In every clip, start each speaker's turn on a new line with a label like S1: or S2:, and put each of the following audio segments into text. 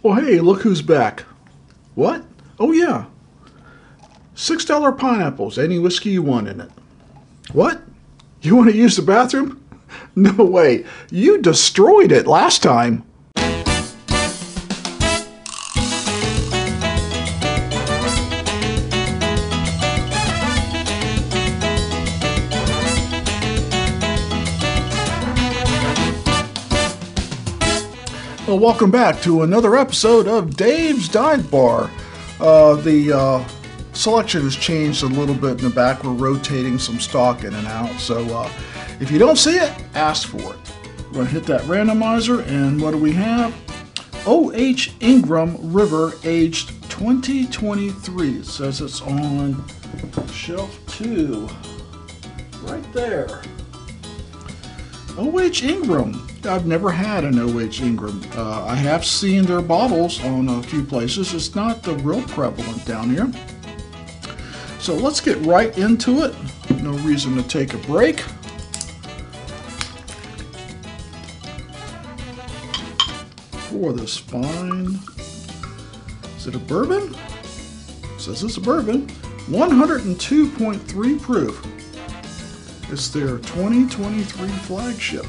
S1: Oh, hey, look who's back. What? Oh, yeah. $6 pineapples, any whiskey you want in it. What? You want to use the bathroom? No way. You destroyed it last time. Well, welcome back to another episode of Dave's Dive Bar. The selection has changed a little bit in the back. We're rotating some stock in and out. So if you don't see it, ask for it. We're going to hit that randomizer, and what do we have? O.H. Ingram River, aged 2023. It says it's on shelf 2. Right there. O.H. Ingram. I've never had an O.H. Ingram. I have seen their bottles on a few places. It's not real prevalent down here. So let's get right into it. No reason to take a break. For this fine, is it a bourbon? It says it's a bourbon. 102.3 proof. It's their 2023 flagship.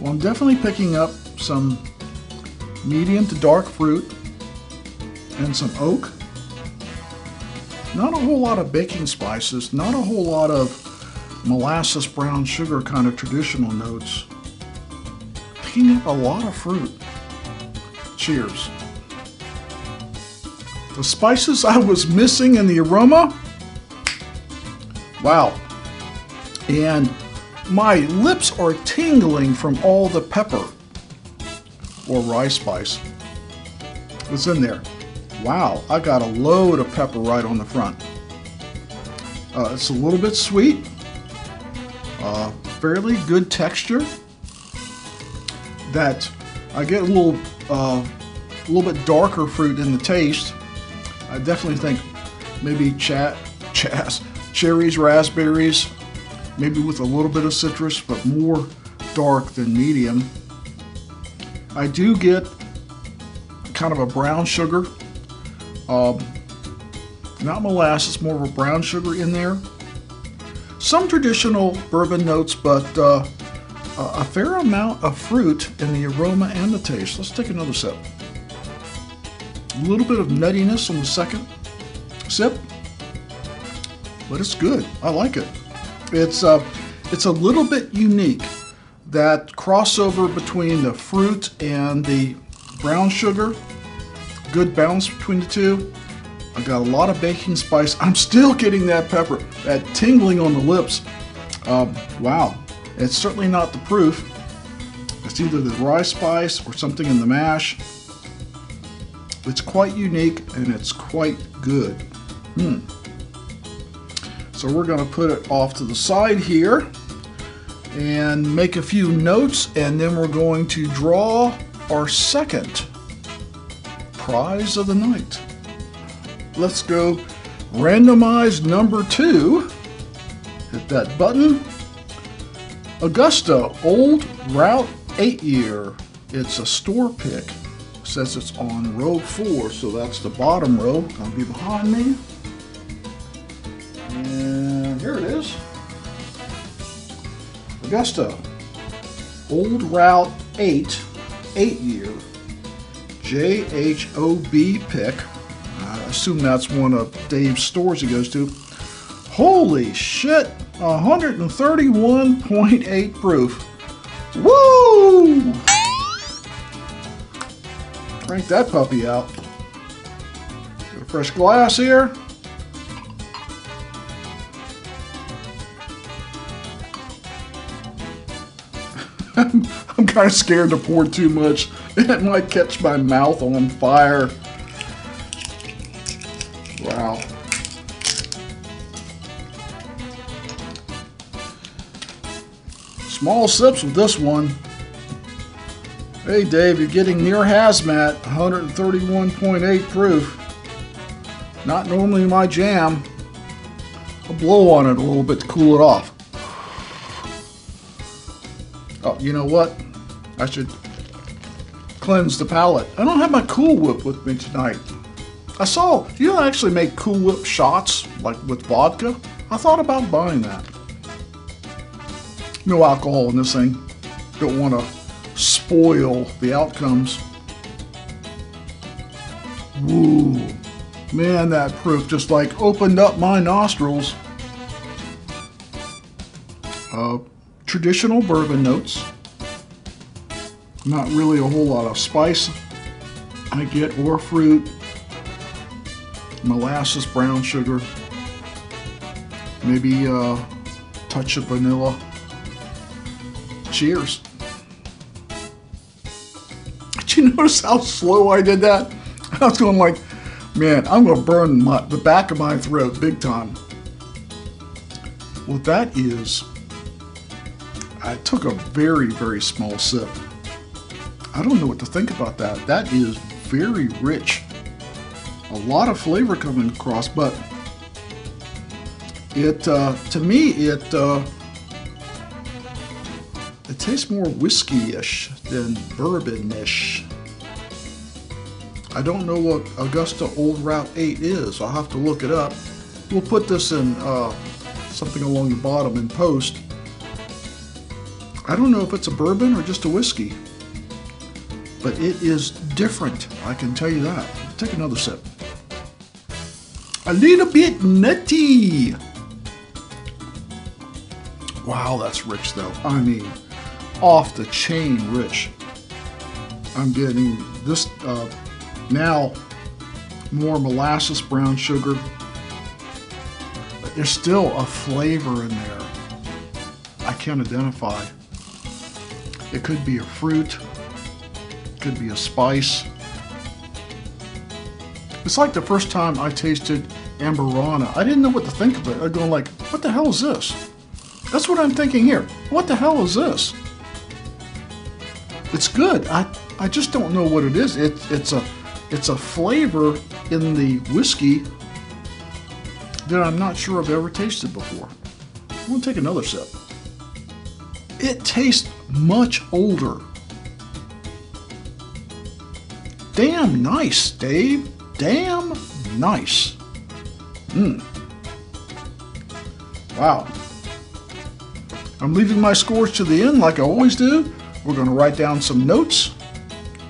S1: Well, I'm definitely picking up some medium to dark fruit and some oak. Not a whole lot of baking spices, not a whole lot of molasses, brown sugar kind of traditional notes. Picking up a lot of fruit. Cheers. The spices I was missing in the aroma. Wow. And my lips are tingling from all the pepper or rye spice that's in there. Wow, I got a load of pepper right on the front. It's a little bit sweet, fairly good texture. That I get a little bit darker fruit in the taste. I definitely think maybe cherries, raspberries. Maybe with a little bit of citrus, but more dark than medium. I do get kind of a brown sugar, not molasses, more of a brown sugar in there. Some traditional bourbon notes, but a fair amount of fruit in the aroma and the taste. Let's take another sip. A little bit of nuttiness on the second sip, but it's good. I like it. It's a little bit unique, that crossover between the fruit and the brown sugar. Good balance between the two. I got a lot of baking spice. I'm still getting that pepper, that tingling on the lips. Wow, it's certainly not the proof. It's either the rye spice or something in the mash. It's quite unique and it's quite good. So we're going to put it off to the side here and make a few notes, and then we're going to draw our second prize of the night. Let's go randomize number 2. Hit that button. Augusta Old Route 8-year. It's a store pick. It says it's on row 4, so that's the bottom row. Gonna be behind me. And here it is. Augusta Old Route 8-year JHOB pick. I assume that's one of Dave's stores he goes to. Holy shit, 131.8 proof. Woo! Crank that puppy out. Get a fresh glass here. I'm kind of scared to pour too much. It might catch my mouth on fire. Wow. Small sips with this one. Hey Dave, you're getting near hazmat. 131.8 proof. Not normally my jam. I'll blow on it a little bit to cool it off. Oh, you know what? I should cleanse the palate. I don't have my Cool Whip with me tonight. I saw you actually make Cool Whip shots, like with vodka. I thought about buying that. No alcohol in this thing. Don't want to spoil the outcomes. Woo. Man, that proof just like opened up my nostrils. Traditional bourbon notes. Not really a whole lot of spice I get, or fruit. Molasses, brown sugar. Maybe a touch of vanilla. Cheers. Did you notice how slow I did that? I was going like, man, I'm going to burn the back of my throat big time. Well, that is, I took a very, very small sip. I don't know what to think about that. That is very rich. A lot of flavor coming across, but it, to me, it tastes more whiskey-ish than bourbon-ish. I don't know what Augusta Old Route 8 is. I'll have to look it up. We'll put this in something along the bottom in post. I don't know if it's a bourbon or just a whiskey, but it is different. I can tell you that. Take another sip. A little bit nutty. Wow, that's rich though. I mean, off the chain rich. I'm getting this now more molasses, brown sugar, but there's still a flavor in there I can't identify. It could be a fruit, could be a spice. It's like the first time I tasted Amberana. I didn't know what to think of it. I'm going like, what the hell is this? That's what I'm thinking here. What the hell is this? It's good. I just don't know what it is. It's a flavor in the whiskey that I'm not sure I've ever tasted before. I'm gonna take another sip. It tastes much older. Damn nice, Dave. Damn nice. Wow. I'm leaving my scores to the end like I always do. We're going to write down some notes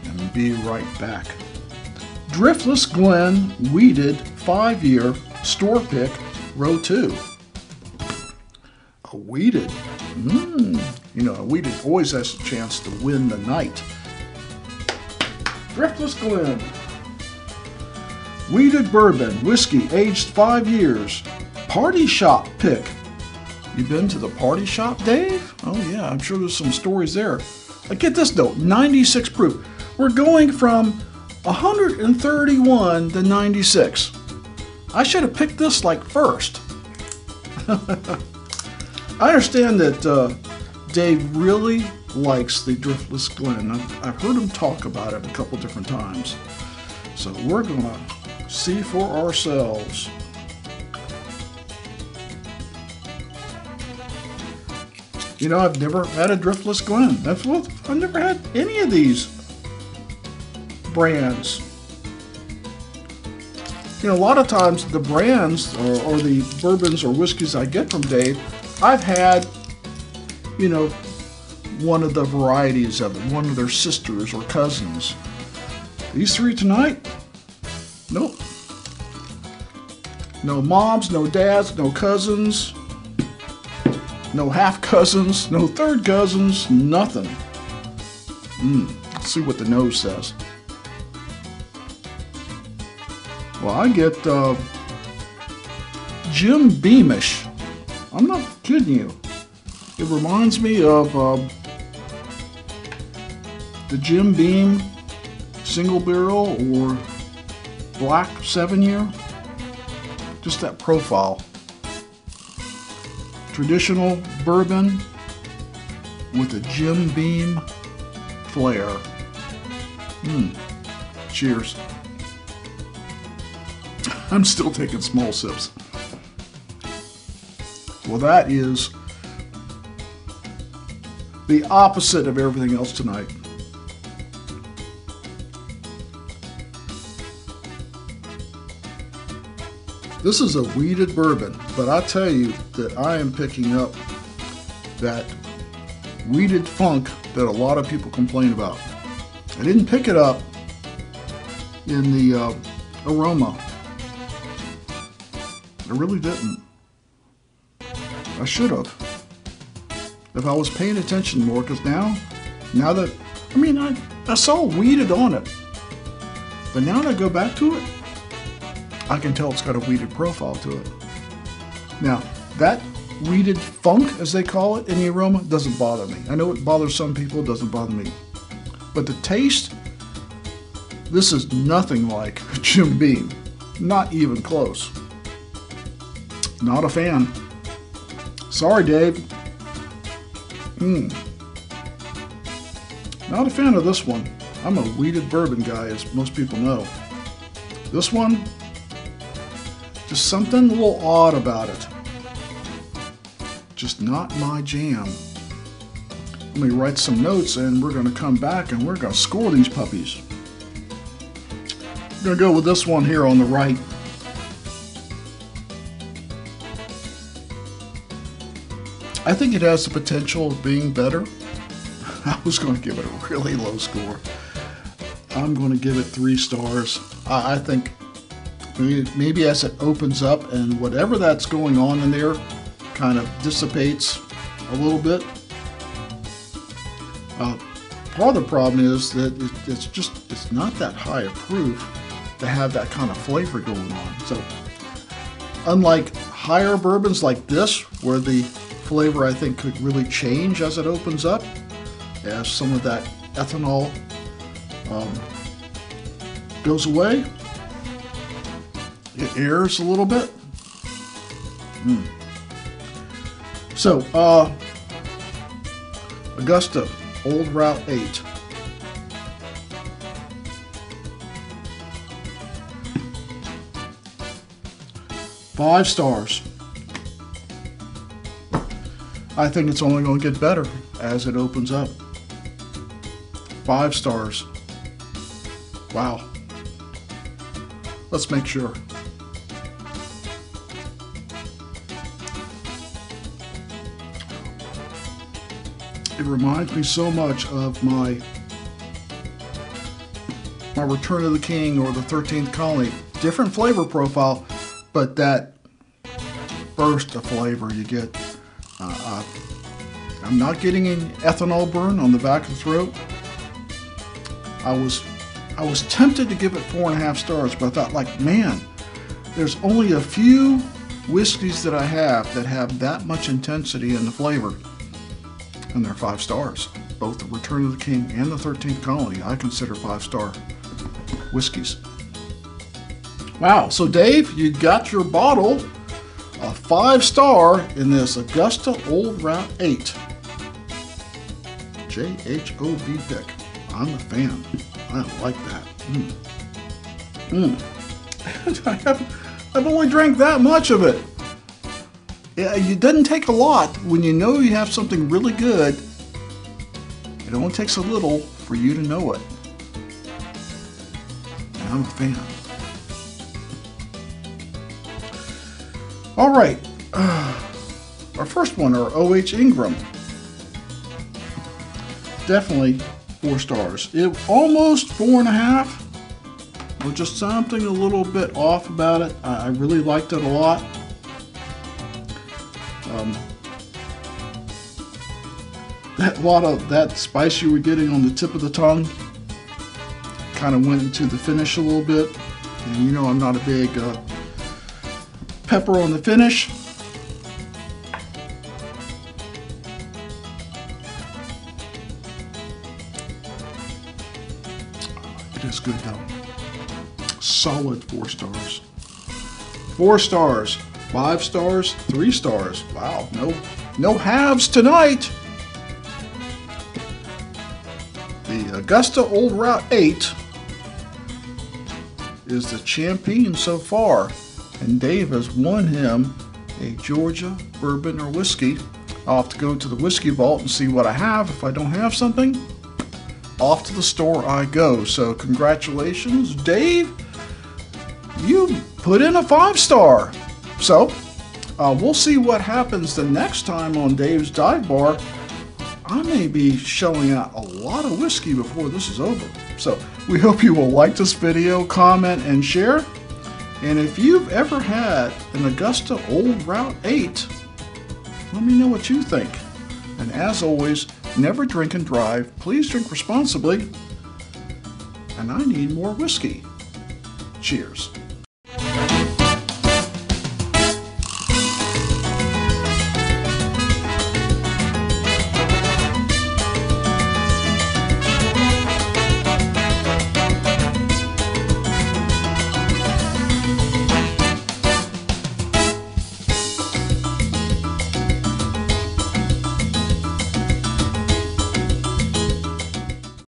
S1: and be right back. Driftless Glen Weeded 5-year store pick, row 2. A weeded. You know, a weeded always has a chance to win the night. Driftless Glen. Weeded bourbon, whiskey, aged 5 years. Party shop pick. You been to the party shop, Dave? Oh yeah, I'm sure there's some stories there. Get this though, 96 proof. We're going from 131 to 96. I should have picked this like first. I understand that Dave really likes the Driftless Glen. I've heard him talk about it a couple different times. So we're gonna see for ourselves. You know, I've never had a Driftless Glen. I've never had any of these brands. You know, a lot of times the brands or the bourbons or whiskeys I get from Dave, I've had, you know, one of the varieties of it, one of their sisters or cousins. These three tonight, nope. No moms, no dads, no cousins, no half cousins, no third cousins, nothing. Let's see what the nose says. Well, I get Jim Beamish. I'm not kidding you. It reminds me of the Jim Beam single barrel or black 7-year. Just that profile. Traditional bourbon with a Jim Beam flair. Cheers. I'm still taking small sips. Well, that is the opposite of everything else tonight. This is a wheated bourbon, but I tell you that I am picking up that wheated funk that a lot of people complain about. I didn't pick it up in the aroma. I really didn't. I should have. If I was paying attention more, because now that, I mean, I saw wheated on it, but now that I go back to it, I can tell it's got a wheated profile to it. Now, that wheated funk, as they call it, in the aroma, doesn't bother me. I know it bothers some people, it doesn't bother me. But the taste, this is nothing like Jim Beam. Not even close. Not a fan. Sorry, Dave. Not a fan of this one. I'm a wheated bourbon guy, as most people know. This one, just something a little odd about it. Just not my jam. Let me write some notes and we're going to come back and we're going to score these puppies. I'm going to go with this one here on the right. I think it has the potential of being better. I was going to give it a really low score. I'm going to give it 3 stars. I think maybe as it opens up and whatever that's going on in there kind of dissipates a little bit. Part of the problem is that it's not that high a proof to have that kind of flavor going on. So unlike higher bourbons like this, where the flavor I think could really change as it opens up, as some of that ethanol goes away, it airs a little bit. So Augusta Old Route 8. Five stars. I think it's only going to get better as it opens up. 5 stars. Wow. Let's make sure. It reminds me so much of my Return of the King or the 13th Colony. Different flavor profile, but that burst of flavor you get. I'm not getting an ethanol burn on the back of the throat. I was tempted to give it 4.5 stars, but I thought, like, man, there's only a few whiskeys that I have that have that much intensity in the flavor. And they're 5 stars. Both the Return of the King and the 13th Colony I consider 5-star whiskeys. Wow, so Dave, you got your bottle, a 5-star in this Augusta Old Route 8. JHOB pick. I'm a fan. I like that. I've only drank that much of it. Yeah, it doesn't take a lot. When you know you have something really good, it only takes a little for you to know it. And I'm a fan. All right, our first one, our O.H. Ingram. Definitely 4 stars. It almost 4.5. Or just something a little bit off about it. I really liked it a lot. That lot of that spice you were getting on the tip of the tongue kind of went into the finish a little bit. And you know I'm not a big pepper on the finish. It is good though. Solid 4 stars. 4 stars. 5 stars. 3 stars. Wow, no halves tonight. The Augusta Old Route 8 is the champion so far, and Dave has won him a Georgia bourbon or whiskey. I'll have to go to the whiskey vault and see what I have. If I don't have something, off to the store I go. So congratulations, Dave. You put in a 5-star. So we'll see what happens the next time on Dave's Dive Bar. I may be shelling out a lot of whiskey before this is over. So we hope you will like this video, comment, and share. And if you've ever had an Augusta Old Route 8, let me know what you think. And as always, never drink and drive. Please drink responsibly. And I need more whiskey. Cheers.